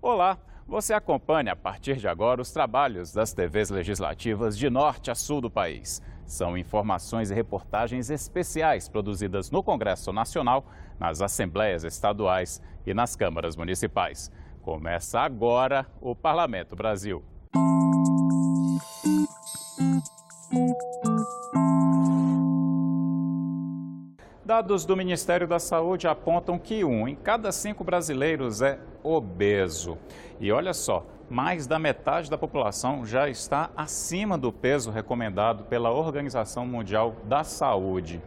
Olá, você acompanha a partir de agora os trabalhos das TVs legislativas de norte a sul do país. São informações e reportagens especiais produzidas no Congresso Nacional, nas Assembleias Estaduais e nas câmaras municipais. Começa agora o Parlamento Brasil. Dados do Ministério da Saúde apontam que 1 em cada 5 brasileiros é obeso. E olha só, mais da metade da população já está acima do peso recomendado pela Organização Mundial da Saúde.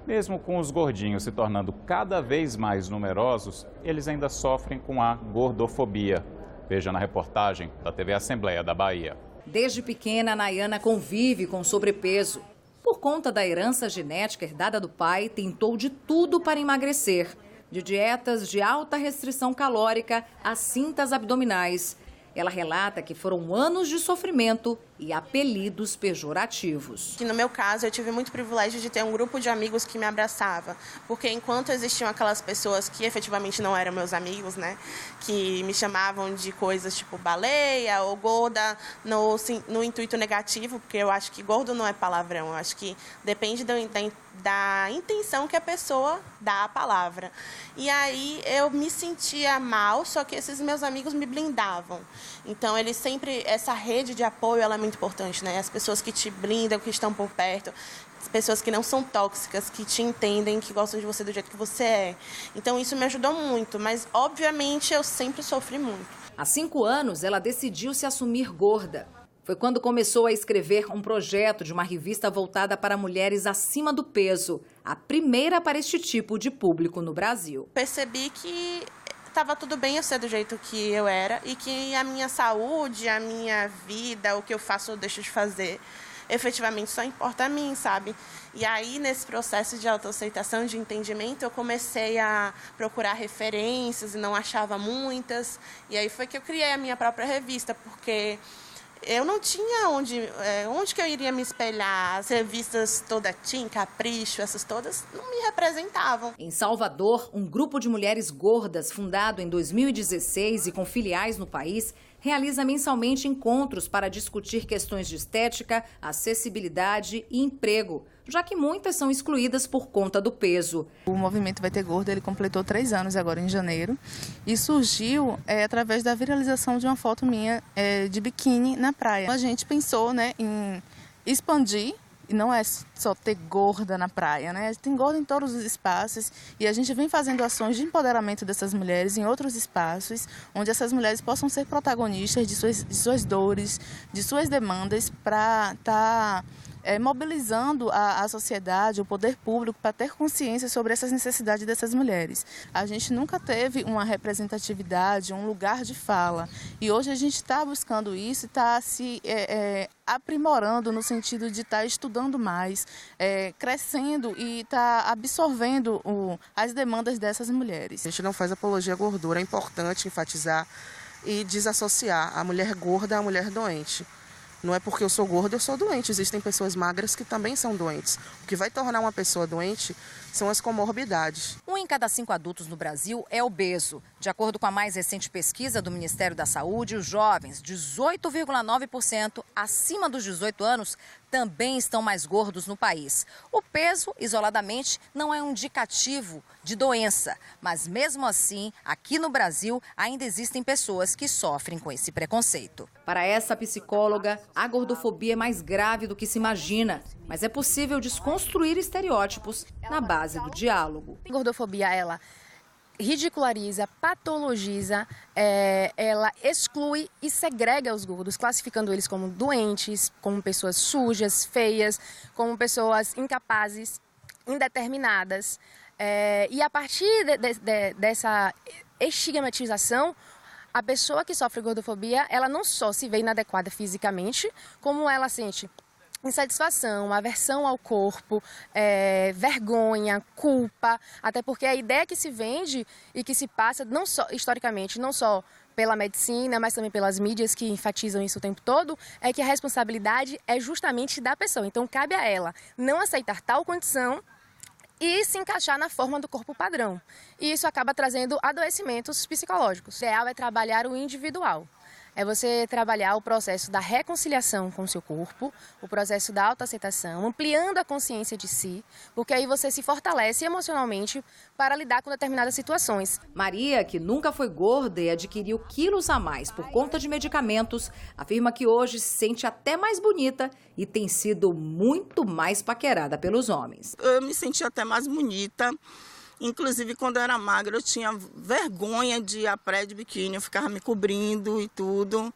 Mesmo com os gordinhos se tornando cada vez mais numerosos, eles ainda sofrem com a gordofobia. Veja na reportagem da TV Assembleia da Bahia. Desde pequena, Nayana convive com sobrepeso. Por conta da herança genética herdada do pai, tentou de tudo para emagrecer. De dietas de alta restrição calórica a cintas abdominais. Ela relata que foram anos de sofrimento e apelidos pejorativos. No meu caso, eu tive muito privilégio de ter um grupo de amigos que me abraçava, porque enquanto existiam aquelas pessoas que efetivamente não eram meus amigos, né, que me chamavam de coisas tipo baleia ou gorda no intuito negativo, porque eu acho que gordo não é palavrão, eu acho que depende da intenção que a pessoa dá à palavra. E aí eu me sentia mal, só que esses meus amigos me blindavam. Então, eles sempre, essa rede de apoio, ela é muito importante, né? As pessoas que te blindam, que estão por perto, as pessoas que não são tóxicas, que te entendem, que gostam de você do jeito que você é. Então, isso me ajudou muito, mas, obviamente, eu sempre sofri muito. Há 5 anos, ela decidiu se assumir gorda. Foi quando começou a escrever um projeto de uma revista voltada para mulheres acima do peso, a primeira para este tipo de público no Brasil. Percebi que estava tudo bem eu ser do jeito que eu era e que a minha saúde, a minha vida, o que eu faço ou deixo de fazer, efetivamente só importa a mim, sabe? E aí, nesse processo de autoaceitação, de entendimento, eu comecei a procurar referências e não achava muitas. E aí foi que eu criei a minha própria revista, porque eu não tinha onde que eu iria me espelhar. As revistas toda Tim, Capricho, essas todas, não me representavam. Em Salvador, um grupo de mulheres gordas, fundado em 2016 e com filiais no país, realiza mensalmente encontros para discutir questões de estética, acessibilidade e emprego, já que muitas são excluídas por conta do peso. O movimento Vai Ter Gorda, ele completou 3 anos agora em janeiro e surgiu através da viralização de uma foto minha de biquíni na praia. A gente pensou, né, em expandir. E não é só ter gorda na praia, né? Tem gorda em todos os espaços e a gente vem fazendo ações de empoderamento dessas mulheres em outros espaços, onde essas mulheres possam ser protagonistas de suas dores, de suas demandas, para estar mobilizando a sociedade, o poder público, para ter consciência sobre essas necessidades dessas mulheres. A gente nunca teve uma representatividade, um lugar de fala. E hoje a gente está buscando isso, está se aprimorando no sentido de estar estudando mais, crescendo e estar absorvendo as demandas dessas mulheres. A gente não faz apologia à gordura, é importante enfatizar e desassociar a mulher gorda à mulher doente. Não é porque eu sou gorda, eu sou doente. Existem pessoas magras que também são doentes. O que vai tornar uma pessoa doente são as comorbidades. 1 em cada 5 adultos no Brasil é obeso. De acordo com a mais recente pesquisa do Ministério da Saúde, os jovens, 18,9% acima dos 18 anos, também estão mais gordos no país. O peso, isoladamente, não é um indicativo de doença, mas mesmo assim, aqui no Brasil, ainda existem pessoas que sofrem com esse preconceito. Para essa psicóloga, a gordofobia é mais grave do que se imagina, mas é possível desconstruir estereótipos na base do diálogo. A gordofobia, ela ridiculariza, patologiza, ela exclui e segrega os gordos, classificando eles como doentes, como pessoas sujas, feias, como pessoas incapazes, indeterminadas. E a partir dessa estigmatização, a pessoa que sofre gordofobia, ela não só se vê inadequada fisicamente, como ela sente insatisfação, aversão ao corpo, vergonha, culpa, até porque a ideia que se vende e que se passa, não só historicamente, não só pela medicina, mas também pelas mídias que enfatizam isso o tempo todo, é que a responsabilidade é justamente da pessoa. Então, cabe a ela não aceitar tal condição e se encaixar na forma do corpo padrão. E isso acaba trazendo adoecimentos psicológicos. O ideal é trabalhar o individual. É você trabalhar o processo da reconciliação com o seu corpo, o processo da autoaceitação, ampliando a consciência de si, porque aí você se fortalece emocionalmente para lidar com determinadas situações. Maria, que nunca foi gorda e adquiriu quilos a mais por conta de medicamentos, afirma que hoje se sente até mais bonita e tem sido muito mais paquerada pelos homens. Eu me senti até mais bonita. Inclusive, quando eu era magra, eu tinha vergonha de ir à praia de biquíni, eu ficava me cobrindo e tudo.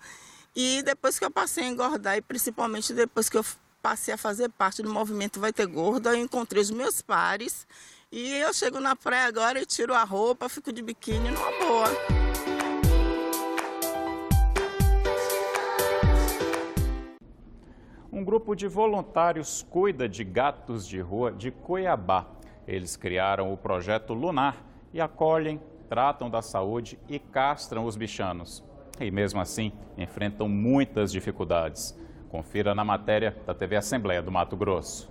E depois que eu passei a engordar, e principalmente depois que eu passei a fazer parte do movimento Vai Ter Gorda, eu encontrei os meus pares. E eu chego na praia agora e tiro a roupa, fico de biquíni numa boa. Um grupo de voluntários cuida de gatos de rua de Cuiabá. Eles criaram o projeto Lunar e acolhem, tratam da saúde e castram os bichanos. E mesmo assim, enfrentam muitas dificuldades. Confira na matéria da TV Assembleia do Mato Grosso.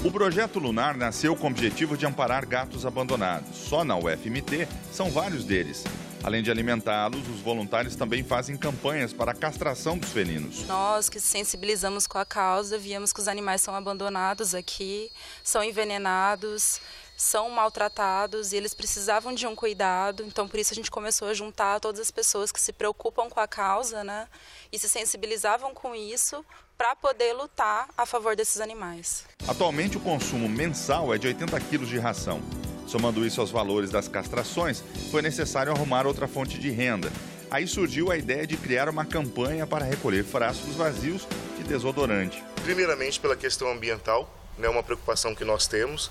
O projeto Lunar nasceu com o objetivo de amparar gatos abandonados. Só na UFMT são vários deles. Além de alimentá-los, os voluntários também fazem campanhas para a castração dos felinos. Nós que sensibilizamos com a causa, víamos que os animais são abandonados aqui, são envenenados, são maltratados e eles precisavam de um cuidado. Então, por isso a gente começou a juntar todas as pessoas que se preocupam com a causa, né, e se sensibilizavam com isso para poder lutar a favor desses animais. Atualmente, o consumo mensal é de 80 quilos de ração. Somando isso aos valores das castrações, foi necessário arrumar outra fonte de renda. Aí surgiu a ideia de criar uma campanha para recolher frascos vazios de desodorante. Primeiramente pela questão ambiental, né, uma preocupação que nós temos,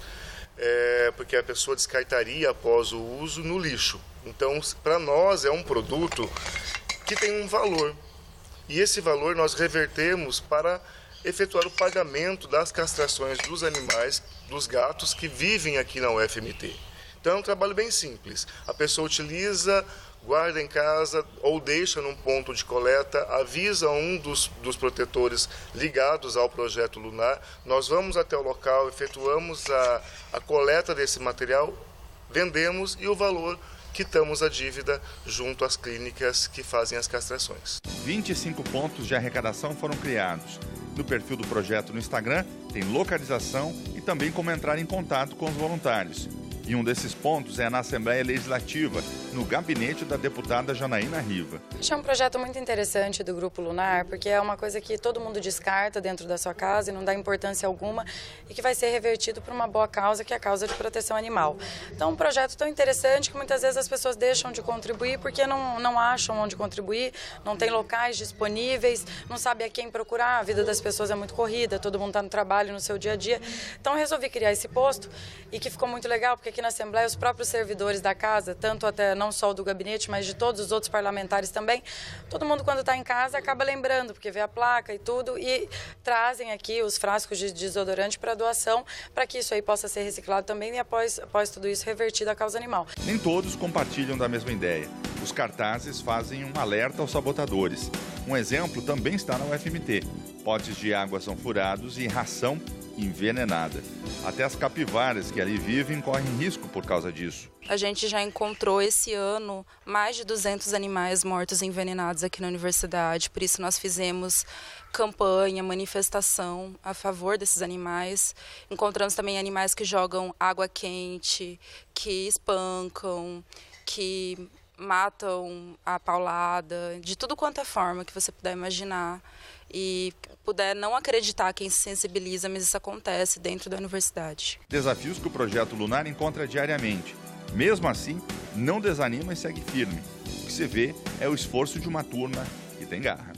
porque a pessoa descartaria após o uso no lixo. Então, para nós é um produto que tem um valor. E esse valor nós revertemos para efetuar o pagamento das castrações dos animais, dos gatos que vivem aqui na UFMT. Então é um trabalho bem simples. A pessoa utiliza, guarda em casa ou deixa num ponto de coleta, avisa um dos protetores ligados ao projeto Lunar. Nós vamos até o local, efetuamos a coleta desse material, vendemos e o valor quitamos a dívida junto às clínicas que fazem as castrações. 25 pontos de arrecadação foram criados. No perfil do projeto no Instagram tem localização e também como entrar em contato com os voluntários. E um desses pontos é na Assembleia Legislativa, no gabinete da deputada Janaína Riva. Este é um projeto muito interessante do Grupo Lunar, porque é uma coisa que todo mundo descarta dentro da sua casa e não dá importância alguma e que vai ser revertido para uma boa causa, que é a causa de proteção animal. Então, um projeto tão interessante que muitas vezes as pessoas deixam de contribuir porque não acham onde contribuir, não tem locais disponíveis, não sabe a quem procurar, a vida das pessoas é muito corrida, todo mundo está no trabalho, no seu dia a dia. Então, eu resolvi criar esse posto e que ficou muito legal, porque aqui na Assembleia os próprios servidores da casa, tanto até não só o do gabinete, mas de todos os outros parlamentares também, todo mundo quando está em casa acaba lembrando, porque vê a placa e tudo, e trazem aqui os frascos de desodorante para doação, para que isso aí possa ser reciclado também e após tudo isso revertido à causa animal. Nem todos compartilham da mesma ideia. Os cartazes fazem um alerta aos sabotadores. Um exemplo também está na UFMT. Potes de água são furados e ração envenenada. Até as capivaras que ali vivem correm risco por causa disso. A gente já encontrou esse ano mais de 200 animais mortos envenenados aqui na universidade, por isso nós fizemos campanha, manifestação a favor desses animais. Encontramos também animais que jogam água quente, que espancam, que matam a paulada, de tudo quanto é forma que você puder imaginar. E puder não acreditar quem se sensibiliza, mas isso acontece dentro da universidade. Desafios que o Projeto Lunar encontra diariamente. Mesmo assim, não desanima e segue firme. O que se vê é o esforço de uma turma que tem garra.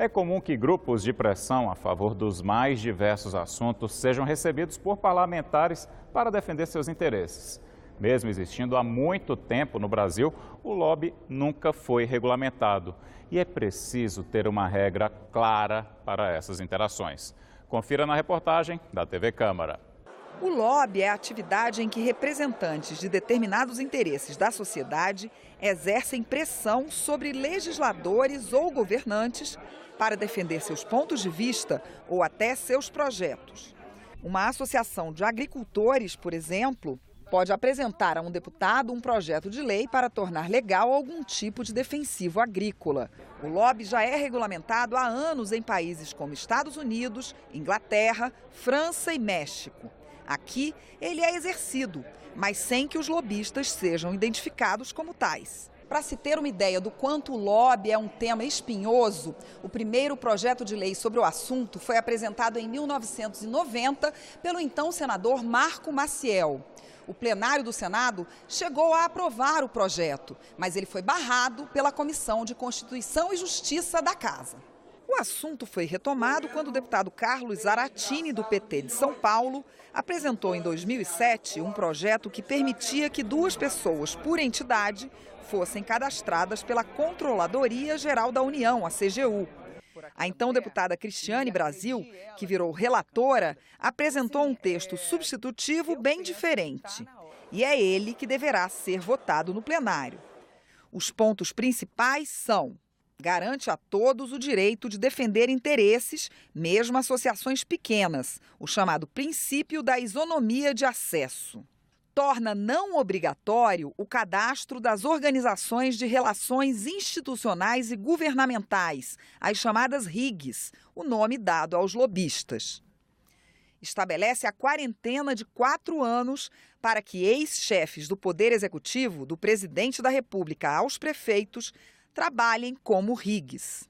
É comum que grupos de pressão a favor dos mais diversos assuntos sejam recebidos por parlamentares para defender seus interesses. Mesmo existindo há muito tempo no Brasil, o lobby nunca foi regulamentado. E é preciso ter uma regra clara para essas interações. Confira na reportagem da TV Câmara. O lobby é a atividade em que representantes de determinados interesses da sociedade exercem pressão sobre legisladores ou governantes para defender seus pontos de vista ou até seus projetos. Uma associação de agricultores, por exemplo, pode apresentar a um deputado um projeto de lei para tornar legal algum tipo de defensivo agrícola. O lobby já é regulamentado há anos em países como Estados Unidos, Inglaterra, França e México. Aqui, ele é exercido, mas sem que os lobistas sejam identificados como tais. Para se ter uma ideia do quanto o lobby é um tema espinhoso, o primeiro projeto de lei sobre o assunto foi apresentado em 1990 pelo então senador Marco Maciel. O plenário do Senado chegou a aprovar o projeto, mas ele foi barrado pela Comissão de Constituição e Justiça da Casa. O assunto foi retomado quando o deputado Carlos Zaratini, do PT de São Paulo, apresentou em 2007 um projeto que permitia que 2 pessoas por entidade fossem cadastradas pela Controladoria Geral da União, a CGU. A então deputada Cristiane Brasil, que virou relatora, apresentou um texto substitutivo bem diferente. E é ele que deverá ser votado no plenário. Os pontos principais são: garante a todos o direito de defender interesses, mesmo associações pequenas, o chamado princípio da isonomia de acesso. Torna não obrigatório o cadastro das organizações de relações institucionais e governamentais, as chamadas RIGs, o nome dado aos lobistas. Estabelece a quarentena de 4 anos para que ex-chefes do Poder Executivo, do Presidente da República aos prefeitos, trabalhem como RIGs.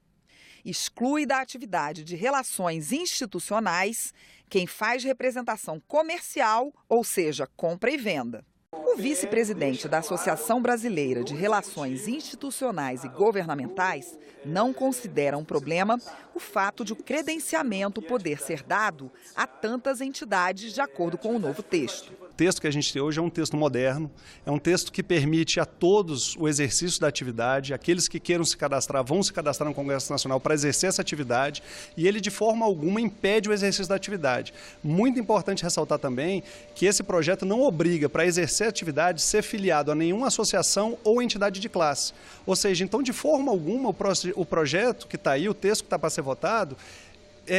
Exclui da atividade de relações institucionais quem faz representação comercial, ou seja, compra e venda. O vice-presidente da Associação Brasileira de Relações Institucionais e Governamentais não considera um problema o fato de o credenciamento poder ser dado a tantas entidades de acordo com o novo texto. O texto que a gente tem hoje é um texto moderno, é um texto que permite a todos o exercício da atividade, aqueles que queiram se cadastrar vão se cadastrar no Congresso Nacional para exercer essa atividade e ele de forma alguma impede o exercício da atividade. Muito importante ressaltar também que esse projeto não obriga para exercer a atividade ser filiado a nenhuma associação ou entidade de classe. Ou seja, então de forma alguma o projeto que está aí, o texto que está para ser votado,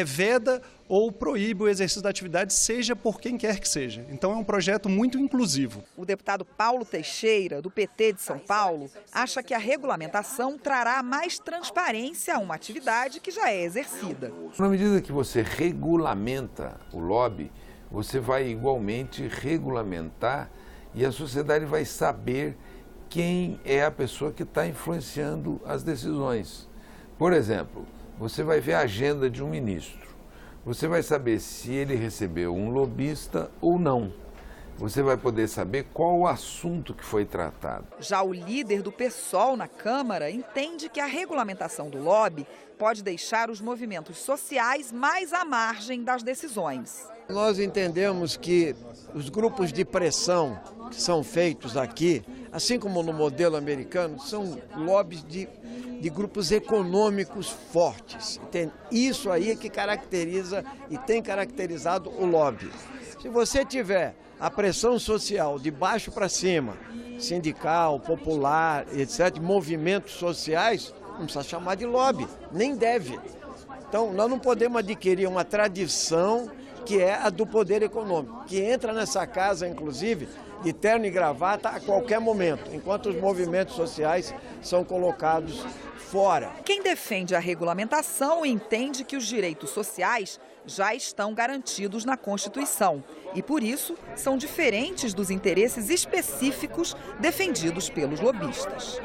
veda ou proíbe o exercício da atividade, seja por quem quer que seja. Então é um projeto muito inclusivo. O deputado Paulo Teixeira, do PT de São Paulo, acha que a regulamentação trará mais transparência a uma atividade que já é exercida. Na medida que você regulamenta o lobby, você vai igualmente regulamentar e a sociedade vai saber quem é a pessoa que está influenciando as decisões. Por exemplo, você vai ver a agenda de um ministro. Você vai saber se ele recebeu um lobista ou não. Você vai poder saber qual o assunto que foi tratado. Já o líder do PSOL na Câmara entende que a regulamentação do lobby pode deixar os movimentos sociais mais à margem das decisões. Nós entendemos que os grupos de pressão que são feitos aqui, assim como no modelo americano, são lobbies de grupos econômicos fortes. Isso aí é que caracteriza e tem caracterizado o lobby. Se você tiver a pressão social de baixo para cima, sindical, popular, etc., movimentos sociais, não precisa chamar de lobby, nem deve. Então, nós não podemos adquirir uma tradição que é a do poder econômico, que entra nessa casa, inclusive, de terno e gravata a qualquer momento, enquanto os movimentos sociais são colocados fora. Quem defende a regulamentação entende que os direitos sociais já estão garantidos na Constituição e, por isso, são diferentes dos interesses específicos defendidos pelos lobistas.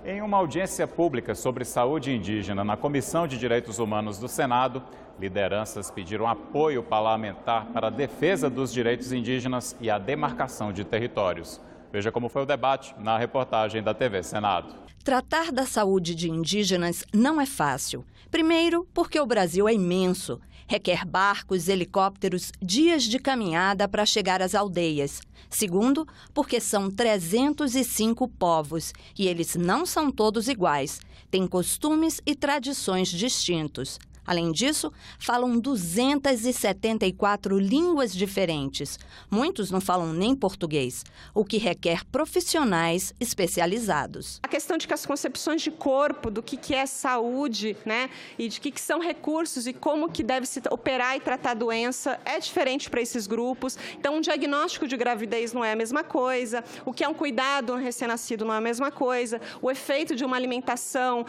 Em uma audiência pública sobre saúde indígena na Comissão de Direitos Humanos do Senado, lideranças pediram apoio parlamentar para a defesa dos direitos indígenas e a demarcação de territórios. Veja como foi o debate na reportagem da TV Senado. Tratar da saúde de indígenas não é fácil. Primeiro, porque o Brasil é imenso. Requer barcos, helicópteros, dias de caminhada para chegar às aldeias. Segundo, porque são 305 povos e eles não são todos iguais. Têm costumes e tradições distintos. Além disso, falam 274 línguas diferentes. Muitos não falam nem português, o que requer profissionais especializados. A questão de que as concepções de corpo, do que é saúde, né, e de que são recursos e como que deve se operar e tratar a doença é diferente para esses grupos. Então, um diagnóstico de gravidez não é a mesma coisa, o que é um cuidado a um recém-nascido não é a mesma coisa, o efeito de uma alimentação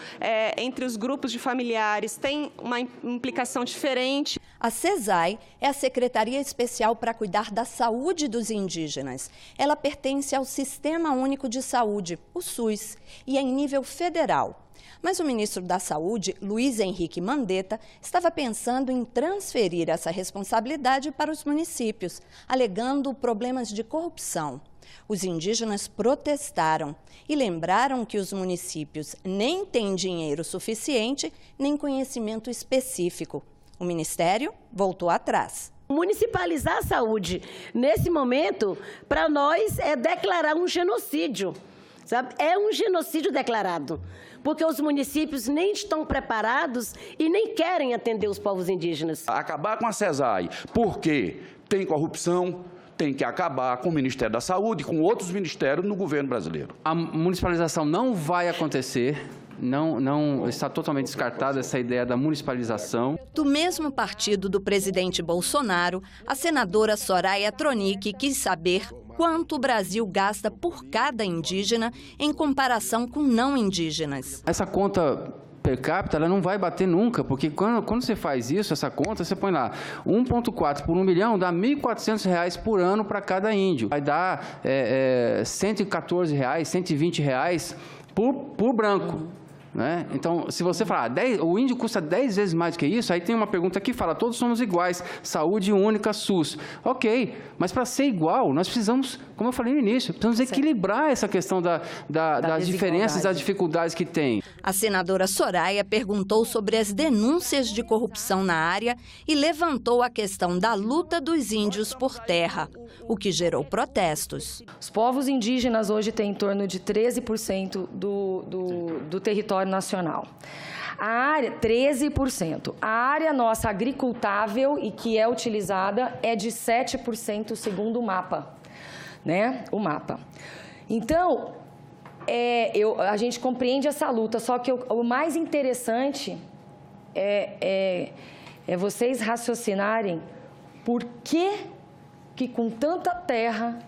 entre os grupos de familiares tem uma implicação diferente. A SESAI é a Secretaria Especial para cuidar da saúde dos indígenas. Ela pertence ao Sistema Único de Saúde, o SUS, e é em nível federal. Mas o ministro da Saúde, Luiz Henrique Mandetta, estava pensando em transferir essa responsabilidade para os municípios, alegando problemas de corrupção. Os indígenas protestaram e lembraram que os municípios nem têm dinheiro suficiente, nem conhecimento específico. O Ministério voltou atrás. Municipalizar a saúde, nesse momento, para nós é declarar um genocídio, sabe? É um genocídio declarado, porque os municípios nem estão preparados e nem querem atender os povos indígenas. Acabar com a SESAI, porque tem corrupção, tem que acabar com o Ministério da Saúde e com outros ministérios no governo brasileiro. A municipalização não vai acontecer. Não está totalmente descartada essa ideia da municipalização. Do mesmo partido do presidente Bolsonaro, a senadora Soraya Tronic quis saber quanto o Brasil gasta por cada indígena em comparação com não indígenas. Essa conta per capita, ela não vai bater nunca, porque quando você faz isso, essa conta, você põe lá 1,4 por 1 milhão, dá R$ 1.400 por ano para cada índio. Vai dar R$ 114, R$ 120 por branco. Né? Então, se você falar, o índio custa 10 vezes mais do que isso, aí tem uma pergunta que fala, todos somos iguais, saúde única, SUS. Ok, mas para ser igual, nós precisamos, como eu falei no início, precisamos equilibrar essa questão das diferenças, das dificuldades que tem. A senadora Soraya perguntou sobre as denúncias de corrupção na área e levantou a questão da luta dos índios por terra, o que gerou protestos. Os povos indígenas hoje têm em torno de 13% do território nacional. A área, 13%. A área nossa agricultável e que é utilizada é de 7% segundo o mapa, né? O mapa. Então, a gente compreende essa luta, só que o mais interessante é vocês raciocinarem por que com tanta terra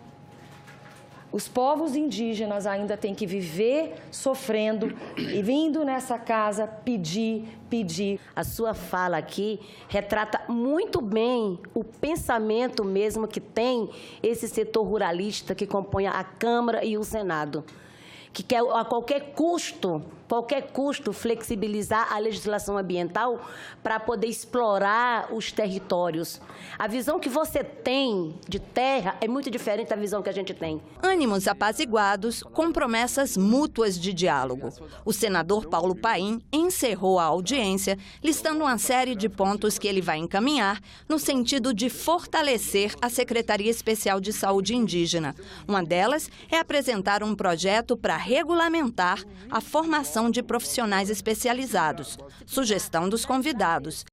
os povos indígenas ainda têm que viver sofrendo e vindo nessa casa pedir. A sua fala aqui retrata muito bem o pensamento mesmo que tem esse setor ruralista que compõe a Câmara e o Senado, que quer a qualquer custo flexibilizar a legislação ambiental para poder explorar os territórios. A visão que você tem de terra é muito diferente da visão que a gente tem. Ânimos apaziguados com promessas mútuas de diálogo. O senador Paulo Paim encerrou a audiência listando uma série de pontos que ele vai encaminhar no sentido de fortalecer a Secretaria Especial de Saúde Indígena. Uma delas é apresentar um projeto para regulamentar a formação de profissionais especializados. Sugestão dos convidados.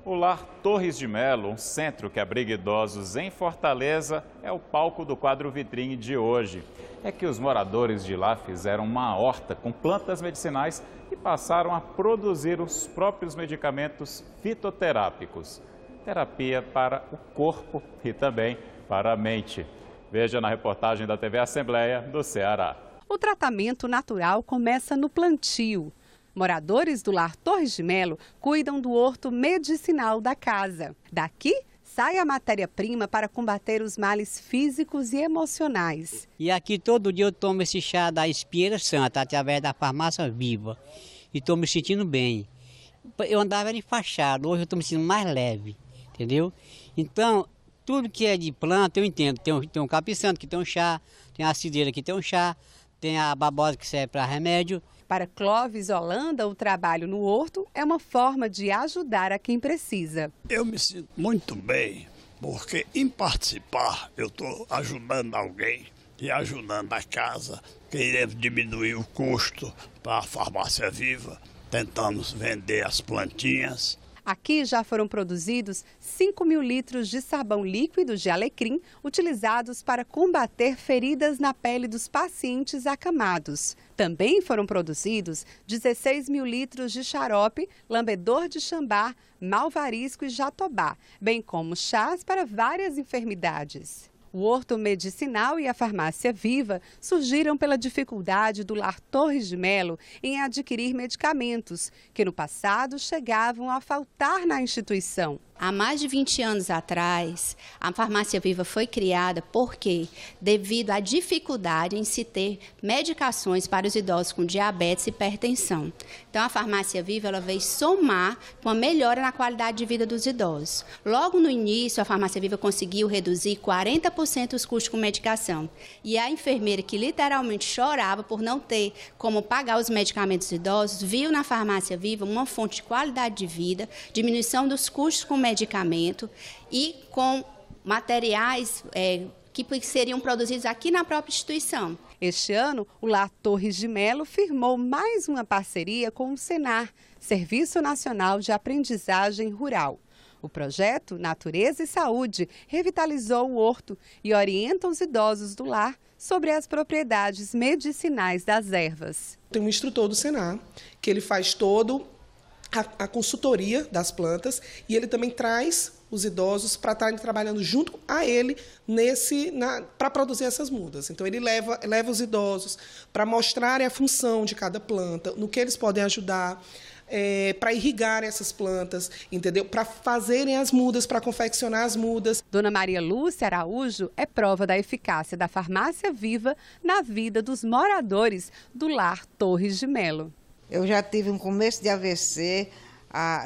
O Lar Torres de Melo, um centro que abriga idosos em Fortaleza, é o palco do quadro vitrine de hoje. É que os moradores de lá fizeram uma horta com plantas medicinais e passaram a produzir os próprios medicamentos fitoterápicos. Terapia para o corpo e também para a mente. Veja na reportagem da TV Assembleia do Ceará. O tratamento natural começa no plantio. Moradores do Lar Torres de Melo cuidam do horto medicinal da casa. Daqui sai a matéria-prima para combater os males físicos e emocionais. E aqui todo dia eu tomo esse chá da Espinheira Santa, através da farmácia Viva. E estou me sentindo bem. Eu andava enfaixado, hoje eu estou me sentindo mais leve, entendeu? Então, tudo que é de planta eu entendo. Tem um capim-santo que tem um chá, tem a cideira que tem um chá, tem a babosa que serve para remédio. Para Clóvis Holanda, o trabalho no horto é uma forma de ajudar a quem precisa. Eu me sinto muito bem, porque em participar eu estou ajudando alguém e ajudando a casa. Queremos diminuir o custo para a Farmácia Viva, tentamos vender as plantinhas. Aqui já foram produzidos 5.000 litros de sabão líquido de alecrim, utilizados para combater feridas na pele dos pacientes acamados. Também foram produzidos 16.000 litros de xarope, lambedor de chambar, malvarisco e jatobá, bem como chás para várias enfermidades. O horto medicinal e a farmácia Viva surgiram pela dificuldade do Lar Torres de Melo em adquirir medicamentos, que no passado chegavam a faltar na instituição. Há mais de 20 anos atrás, a Farmácia Viva foi criada porque, devido à dificuldade em se ter medicações para os idosos com diabetes e hipertensão. Então, a Farmácia Viva ela veio somar com a melhora na qualidade de vida dos idosos. Logo no início, a Farmácia Viva conseguiu reduzir 40% os custos com medicação. E a enfermeira, que literalmente chorava por não ter como pagar os medicamentos dos idosos, viu na Farmácia Viva uma fonte de qualidade de vida, diminuição dos custos com medicamento e com materiais que seriam produzidos aqui na própria instituição. Este ano, o Lar Torres de Melo firmou mais uma parceria com o Senar, Serviço Nacional de Aprendizagem Rural. O projeto Natureza e Saúde revitalizou o horto e orienta os idosos do lar sobre as propriedades medicinais das ervas. Tem um instrutor do Senar, que ele faz todo a consultoria das plantas e ele também traz os idosos para estarem trabalhando junto a ele para produzir essas mudas. Então, ele leva os idosos para mostrarem a função de cada planta, no que eles podem ajudar, para irrigar essas plantas, entendeu? Para fazerem as mudas, para confeccionar as mudas. Dona Maria Lúcia Araújo é prova da eficácia da Farmácia Viva na vida dos moradores do Lar Torres de Melo. Eu já tive um começo de AVC,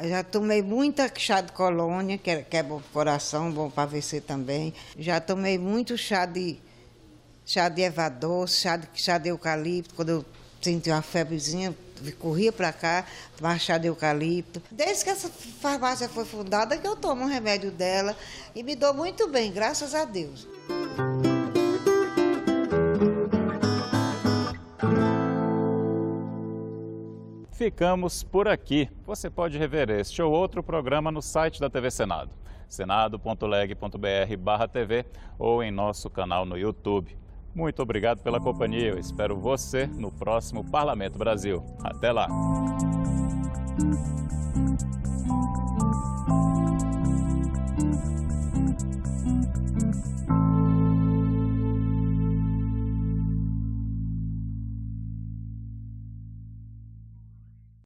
já tomei muita chá de colônia, que é bom para o coração, bom para AVC também. Já tomei muito chá de erva doce, chá de eucalipto. Quando eu senti uma febrezinha, corria para cá, tomava chá de eucalipto. Desde que essa farmácia foi fundada, que eu tomo um remédio dela e me dou muito bem, graças a Deus. Ficamos por aqui. Você pode rever este ou outro programa no site da TV Senado, senado.leg.br/TV ou em nosso canal no YouTube. Muito obrigado pela companhia. Eu espero você no próximo Parlamento Brasil. Até lá!